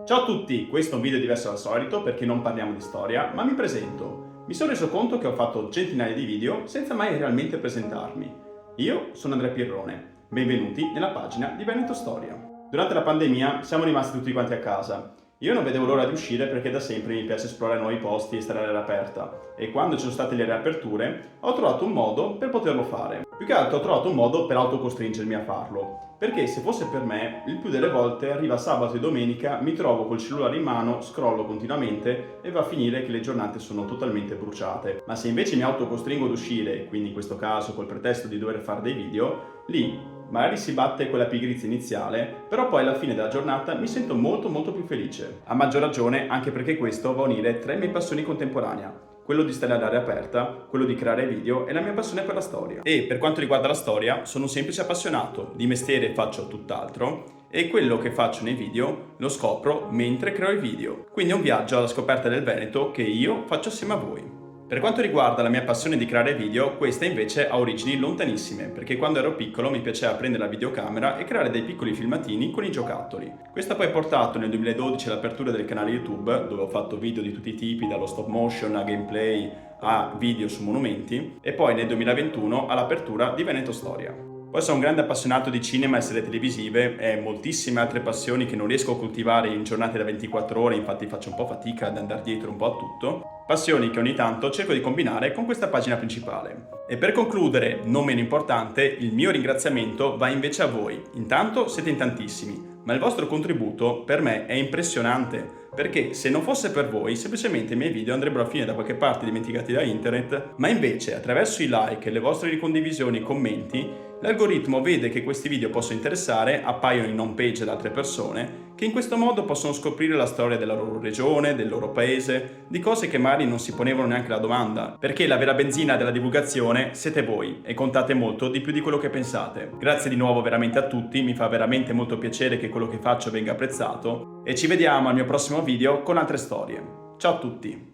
Ciao a tutti, questo è un video diverso dal solito perché non parliamo di storia, ma mi presento. Mi sono reso conto che ho fatto centinaia di video senza mai realmente presentarmi. Io sono Andrea Pirrone, benvenuti nella pagina di Veneto Storia. Durante la pandemia siamo rimasti tutti quanti a casa. Io non vedevo l'ora di uscire perché da sempre mi piace esplorare nuovi posti e stare all'aria aperta e quando ci sono state le riaperture ho trovato un modo per poterlo fare. Più che altro ho trovato un modo per autocostringermi a farlo, perché se fosse per me, il più delle volte arriva sabato e domenica, mi trovo col cellulare in mano, scrollo continuamente e va a finire che le giornate sono totalmente bruciate. Ma se invece mi autocostringo ad uscire, quindi in questo caso col pretesto di dover fare dei video, lì magari si batte quella pigrizia iniziale, però poi alla fine della giornata mi sento molto più felice. A maggior ragione anche perché questo va a unire tre mie passioni contemporanea. Quello di stare all'aria aperta, quello di creare video e la mia passione per la storia. E per quanto riguarda la storia, sono un semplice appassionato, di mestiere faccio tutt'altro e quello che faccio nei video lo scopro mentre creo i video. Quindi è un viaggio alla scoperta del Veneto che io faccio assieme a voi. Per quanto riguarda la mia passione di creare video, questa invece ha origini lontanissime, perché quando ero piccolo mi piaceva prendere la videocamera e creare dei piccoli filmatini con i giocattoli. Questo ha poi portato nel 2012 all'apertura del canale YouTube, dove ho fatto video di tutti i tipi, dallo stop motion a gameplay a video su monumenti, e poi nel 2021 all'apertura di Veneto Storia. Poi sono un grande appassionato di cinema e serie televisive e moltissime altre passioni che non riesco a coltivare in giornate da 24 ore, infatti faccio un po' fatica ad andare dietro un po' a tutto. Passioni che ogni tanto cerco di combinare con questa pagina principale. E per concludere, non meno importante, il mio ringraziamento va invece a voi. Intanto siete in tantissimi, ma il vostro contributo per me è impressionante, perché se non fosse per voi, semplicemente i miei video andrebbero a finire da qualche parte dimenticati da internet, ma invece attraverso i like, le vostre ricondivisioni e commenti, l'algoritmo vede che questi video possono interessare, appaiono in home page ad altre persone, che in questo modo possono scoprire la storia della loro regione, del loro paese, di cose che magari non si ponevano neanche la domanda, perché la vera benzina della divulgazione siete voi e contate molto di più di quello che pensate. Grazie di nuovo veramente a tutti, mi fa veramente molto piacere che quello che faccio venga apprezzato e ci vediamo al mio prossimo video con altre storie. Ciao a tutti!